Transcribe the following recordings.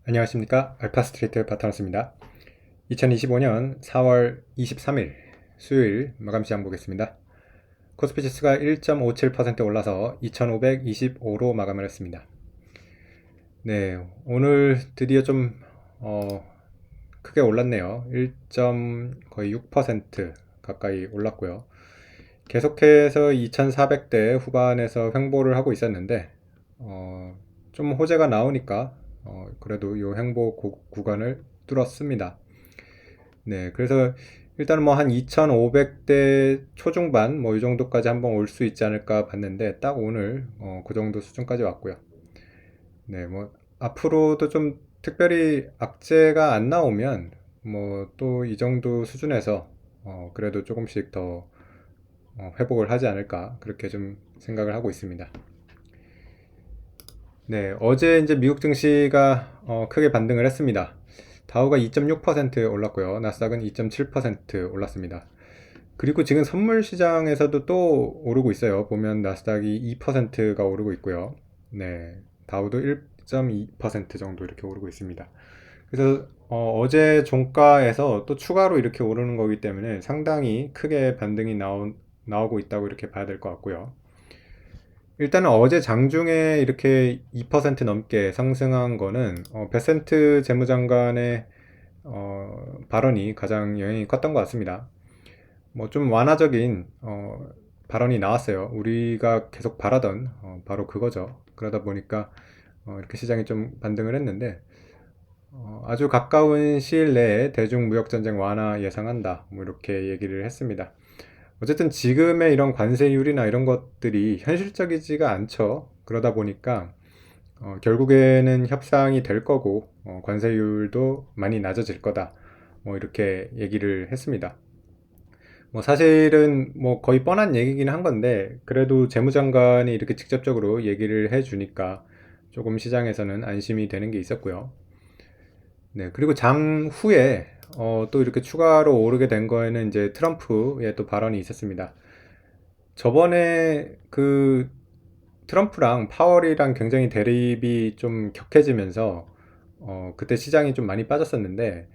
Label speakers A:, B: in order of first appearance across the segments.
A: 안녕하십니까. 알파스트리트 바타너스입니다. 2025년 4월 23일 수요일 마감 시장 보겠습니다. 코스피 지수가 1.57% 올라서 2525로 마감을 했습니다. 네, 오늘 드디어 좀 크게 올랐네요. 1. 거의 6% 가까이 올랐고요. 계속해서 2400대 후반에서 횡보를 하고 있었는데 좀 호재가 나오니까 그래도 이 횡보 구간을 뚫었습니다. 네, 그래서 일단은 뭐 한 2500대 초중반 뭐 이 정도까지 한번 올 수 있지 않을까 봤는데 딱 오늘 그 정도 수준까지 왔고요. 네, 뭐 앞으로도 좀 특별히 악재가 안 나오면 뭐 또 이 정도 수준에서 그래도 조금씩 더 회복을 하지 않을까 그렇게 좀 생각을 하고 있습니다. 네, 어제 이제 미국 증시가 크게 반등을 했습니다. 다우가 2.6% 올랐고요. 나스닥은 2.7% 올랐습니다. 그리고 지금 선물 시장에서도 또 오르고 있어요. 보면 나스닥이 2%가 오르고 있고요. 네, 다우도 1.2% 정도 이렇게 오르고 있습니다. 그래서 제 종가에서 또 추가로 이렇게 오르는 거기 때문에 상당히 크게 반등이 나오고 있다고 이렇게 봐야 될 것 같고요. 일단은 어제 장중에 이렇게 2% 넘게 상승한 거는 베센트 재무장관의 발언이 가장 영향이 컸던 것 같습니다. 뭐 좀 완화적인 발언이 나왔어요. 우리가 계속 바라던 바로 그거죠. 그러다 보니까 이렇게 시장이 좀 반등을 했는데 아주 가까운 시일 내에 대중무역전쟁 완화 예상한다. 뭐 이렇게 얘기를 했습니다. 어쨌든 지금의 이런 관세율이나 이런 것들이 현실적이지가 않죠. 그러다 보니까 결국에는 협상이 될 거고 관세율도 많이 낮아질 거다. 뭐 이렇게 얘기를 했습니다. 뭐 사실은 뭐 거의 뻔한 얘기긴 한 건데 그래도 재무장관이 이렇게 직접적으로 얘기를 해주니까 조금 시장에서는 안심이 되는 게 있었고요. 네, 그리고 장 후에 또 이렇게 추가로 오르게 된 거에는 이제 트럼프의 또 발언이 있었습니다. 저번에 그 트럼프랑 파월이랑 굉장히 대립이 좀 격해지면서 그때 시장이 좀 많이 빠졌었는데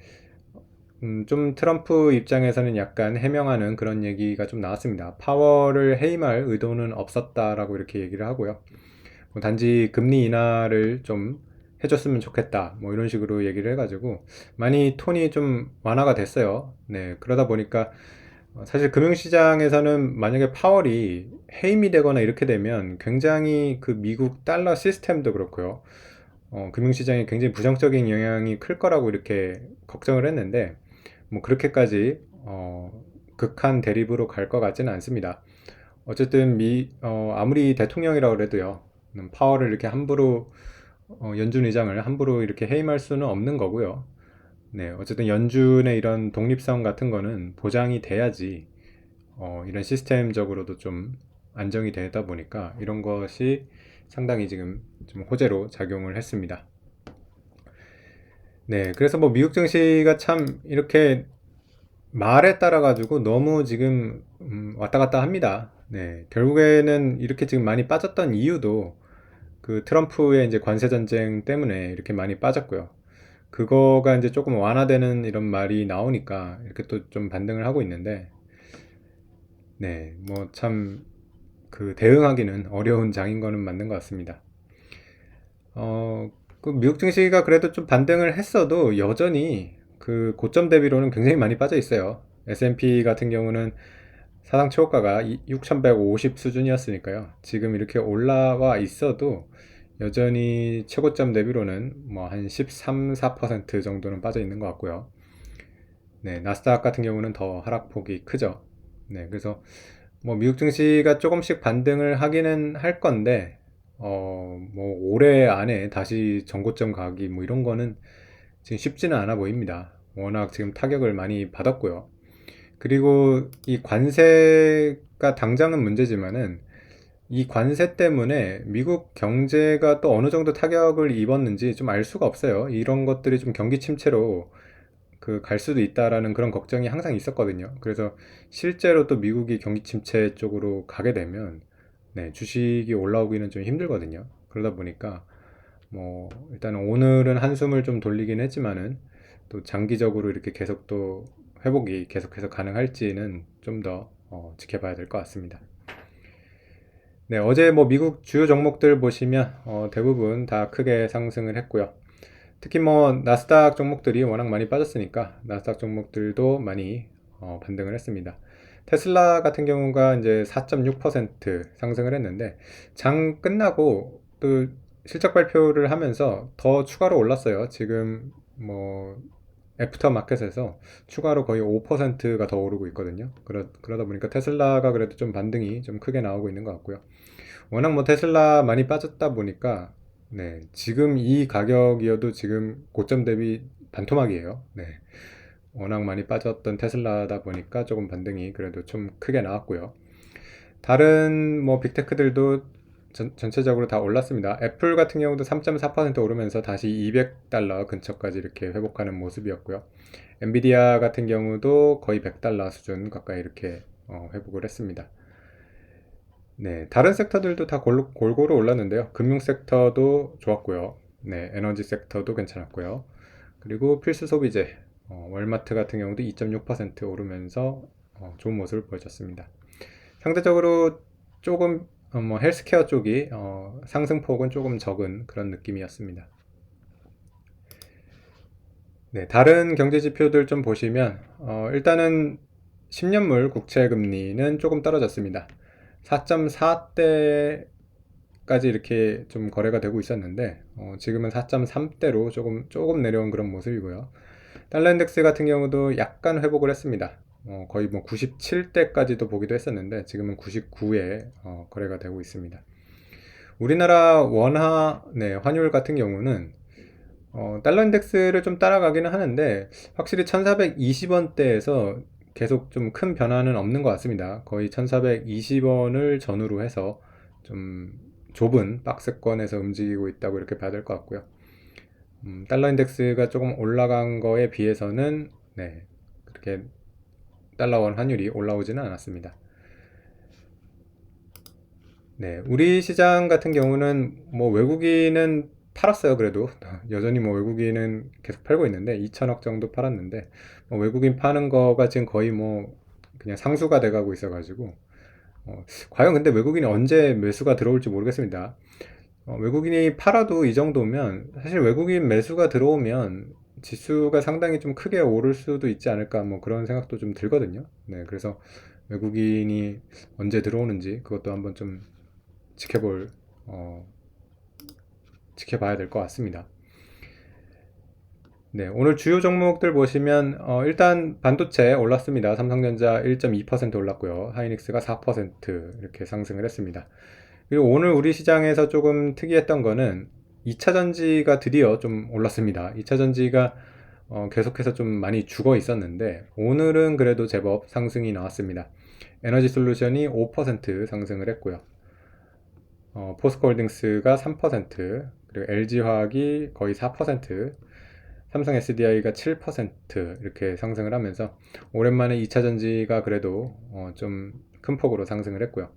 A: 좀 트럼프 입장에서는 약간 해명하는 그런 얘기가 좀 나왔습니다. 파월을 해임할 의도는 없었다라고 이렇게 얘기를 하고요. 뭐 단지 금리 인하를 좀 해줬으면 좋겠다. 뭐 이런 식으로 얘기를 해가지고 많이 톤이 좀 완화가 됐어요. 네, 그러다 보니까 사실 금융시장에서는 만약에 파월이 해임이 되거나 이렇게 되면 굉장히 그 미국 달러 시스템도 그렇고요. 금융시장에 굉장히 부정적인 영향이 클 거라고 이렇게 걱정을 했는데 뭐 그렇게까지 극한 대립으로 갈 것 같지는 않습니다. 어쨌든 아무리 대통령이라고 그래도요, 파월을 이렇게 함부로 연준 의장을 함부로 이렇게 해임할 수는 없는 거고요. 네, 어쨌든 연준의 이런 독립성 같은 거는 보장이 돼야지 이런 시스템적으로도 좀 안정이 되다 보니까 이런 것이 상당히 지금 좀 호재로 작용을 했습니다. 네, 그래서 뭐 미국 증시가 참 이렇게 말에 따라 가지고 너무 지금 왔다 갔다 합니다. 네, 결국에는 이렇게 지금 많이 빠졌던 이유도 그 트럼프의 이제 관세 전쟁 때문에 이렇게 많이 빠졌고요. 그거가 이제 조금 완화되는 이런 말이 나오니까 이렇게 또 좀 반등을 하고 있는데, 네, 뭐 참 그 대응하기는 어려운 장인 거는 맞는 것 같습니다. 그 미국 증시가 그래도 좀 반등을 했어도 여전히 그 고점 대비로는 굉장히 많이 빠져 있어요. S&P 같은 경우는 사상 최고가가 6150 수준이었으니까요. 지금 이렇게 올라와 있어도 여전히 최고점 대비로는 뭐 한 13, 4% 정도는 빠져 있는 것 같고요. 네, 나스닥 같은 경우는 더 하락폭이 크죠. 네, 그래서 뭐 미국 증시가 조금씩 반등을 하기는 할 건데, 뭐 올해 안에 다시 전고점 가기 뭐 이런 거는 지금 쉽지는 않아 보입니다. 워낙 지금 타격을 많이 받았고요. 그리고 이 관세가 당장은 문제지만은 이 관세 때문에 미국 경제가 또 어느 정도 타격을 입었는지 좀 알 수가 없어요. 이런 것들이 좀 경기 침체로 그 갈 수도 있다라는 그런 걱정이 항상 있었거든요. 그래서 실제로 또 미국이 경기 침체 쪽으로 가게 되면 네, 주식이 올라오기는 좀 힘들거든요. 그러다 보니까 뭐 일단은 오늘은 한숨을 좀 돌리긴 했지만은 또 장기적으로 이렇게 계속 또 회복이 계속해서 가능할지는 좀 더 지켜봐야 될 것 같습니다. 네, 어제 뭐 미국 주요 종목들 보시면 대부분 다 크게 상승을 했고요. 특히 뭐 나스닥 종목들이 워낙 많이 빠졌으니까 나스닥 종목들도 많이 반등을 했습니다. 테슬라 같은 경우가 이제 4.6% 상승을 했는데 장 끝나고 또 실적 발표를 하면서 더 추가로 올랐어요. 지금 뭐 애프터 마켓에서 추가로 거의 5%가 더 오르고 있거든요. 그러다 보니까 테슬라가 그래도 좀 반등이 좀 크게 나오고 있는 것 같고요. 워낙 뭐 테슬라 많이 빠졌다 보니까 네, 지금 이 가격이어도 지금 고점 대비 반토막이에요. 네. 워낙 많이 빠졌던 테슬라다 보니까 조금 반등이 그래도 좀 크게 나왔고요. 다른 뭐 빅테크들도 전체적으로 다 올랐습니다. 애플 같은 경우도 3.4% 오르면서 다시 200달러 근처까지 이렇게 회복하는 모습이었고요. 엔비디아 같은 경우도 거의 100달러 수준 가까이 이렇게 회복을 했습니다. 네, 다른 섹터들도 다 골고루 올랐는데요. 금융 섹터도 좋았고요. 네, 에너지 섹터도 괜찮았고요. 그리고 필수 소비재, 월마트 같은 경우도 2.6% 오르면서 좋은 모습을 보여줬습니다. 상대적으로 조금 뭐 헬스케어 쪽이 상승폭은 조금 적은 그런 느낌이었습니다. 네, 다른 경제 지표들 좀 보시면 일단은 10년물 국채 금리는 조금 떨어졌습니다. 4.4대까지 이렇게 좀 거래가 되고 있었는데 지금은 4.3대로 조금 내려온 그런 모습이고요. 달러 인덱스 같은 경우도 약간 회복을 했습니다. 거의 뭐 97대까지도 보기도 했었는데 지금은 99에 거래가 되고 있습니다. 우리나라 원화 네, 환율 같은 경우는 달러 인덱스를 좀 따라가기는 하는데 확실히 1420원대에서 계속 좀 큰 변화는 없는 것 같습니다. 거의 1420원을 전후로 해서 좀 좁은 박스권에서 움직이고 있다고 이렇게 봐야 될 것 같고요. 달러 인덱스가 조금 올라간 거에 비해서는 네, 그렇게 달러 원 환율이 올라오지는 않았습니다. 네, 우리 시장 같은 경우는 뭐 외국인은 팔았어요. 그래도 여전히 뭐 외국인은 계속 팔고 있는데 2천억 정도 팔았는데 뭐 외국인 파는 거가 지금 거의 뭐 그냥 상수가 돼가고 있어가지고 과연 근데 외국인이 언제 매수가 들어올지 모르겠습니다. 외국인이 팔아도 이 정도면 사실 외국인 매수가 들어오면 지수가 상당히 좀 크게 오를 수도 있지 않을까 뭐 그런 생각도 좀 들거든요. 네, 그래서 외국인이 언제 들어오는지 그것도 한번 좀 지켜볼 어, 지켜봐야 될 것 같습니다. 네, 오늘 주요 종목들 보시면 일단 반도체 올랐습니다. 삼성전자 1.2% 올랐고요. 하이닉스가 4% 이렇게 상승을 했습니다. 그리고 오늘 우리 시장에서 조금 특이했던 거는 2차 전지가 드디어 좀 올랐습니다. 2차 전지가 계속해서 좀 많이 죽어 있었는데 오늘은 그래도 제법 상승이 나왔습니다. 에너지 솔루션이 5% 상승을 했고요. 포스코홀딩스가 3%, 그리고 LG화학이 거의 4%, 삼성 SDI가 7% 이렇게 상승을 하면서 오랜만에 2차전지가 그래도 좀 큰 폭으로 상승을 했고요.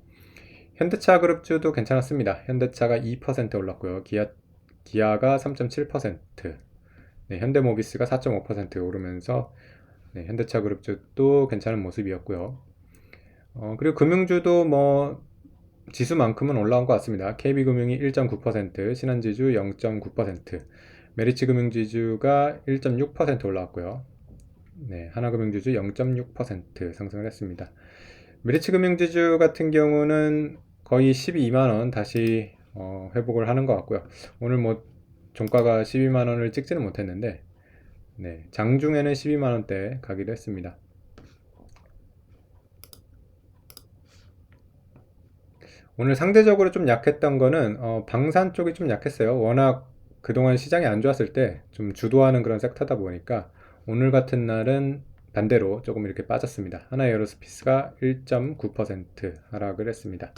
A: 현대차 그룹주도 괜찮았습니다. 현대차가 2% 올랐고요. 기아가 3.7%, 네, 현대모비스가 4.5% 오르면서 네, 현대차 그룹주도 괜찮은 모습이었고요. 그리고 금융주도 뭐 지수만큼은 올라온 것 같습니다. KB금융이 1.9%, 신한지주 0.9%, 메리츠금융지주가 1.6% 올라왔고요. 네, 하나금융지주 0.6% 상승을 했습니다. 메리츠금융지주 같은 경우는 거의 12만원 다시 회복을 하는 것 같고요. 오늘 뭐 종가가 12만원을 찍지는 못했는데 네, 장중에는 12만원대 가기도 했습니다. 오늘 상대적으로 좀 약했던 거는 방산 쪽이 좀 약했어요. 워낙 그동안 시장이 안 좋았을 때 좀 주도하는 그런 섹터다 보니까 오늘 같은 날은 반대로 조금 이렇게 빠졌습니다. 하나에어로스페이스가 1.9% 하락을 했습니다.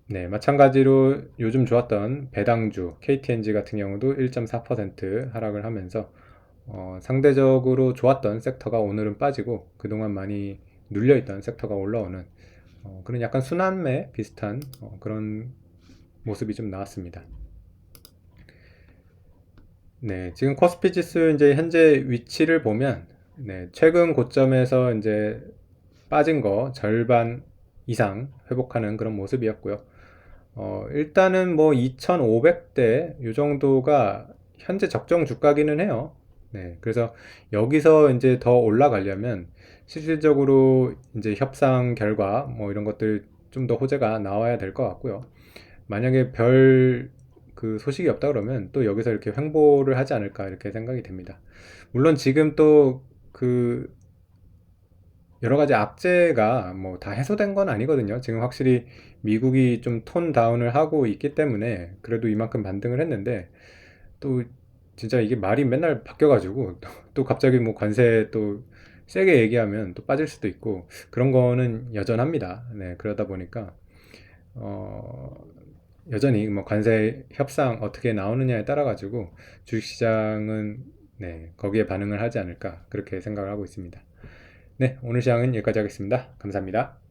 A: 네, 마찬가지로 요즘 좋았던 배당주 KTNG 같은 경우도 1.4% 하락을 하면서 상대적으로 좋았던 섹터가 오늘은 빠지고 그동안 많이 눌려있던 섹터가 올라오는 그런 약간 순환매 비슷한 그런 모습이 좀 나왔습니다. 네, 지금 코스피 지수 이제 현재 위치를 보면, 네, 최근 고점에서 이제 빠진 거 절반 이상 회복하는 그런 모습이었고요. 일단은 뭐 2,500대 이 정도가 현재 적정 주가기는 해요. 네, 그래서 여기서 이제 더 올라가려면 실질적으로 이제 협상 결과 뭐 이런 것들 좀 더 호재가 나와야 될 것 같고요. 만약에 별 그 소식이 없다 그러면 또 여기서 이렇게 횡보를 하지 않을까 이렇게 생각이 됩니다. 물론 지금 또 그 여러 가지 악재가 뭐 다 해소된 건 아니거든요. 지금 확실히 미국이 좀 톤 다운을 하고 있기 때문에 그래도 이만큼 반등을 했는데, 또 진짜 이게 말이 맨날 바뀌어가지고 또 갑자기 뭐 관세 또 세게 얘기하면 또 빠질 수도 있고 그런 거는 여전합니다. 네, 그러다 보니까 어, 여전히 뭐 관세 협상 어떻게 나오느냐에 따라 가지고 주식시장은 네, 거기에 반응을 하지 않을까 그렇게 생각을 하고 있습니다. 네, 오늘 시장은 여기까지 하겠습니다. 감사합니다.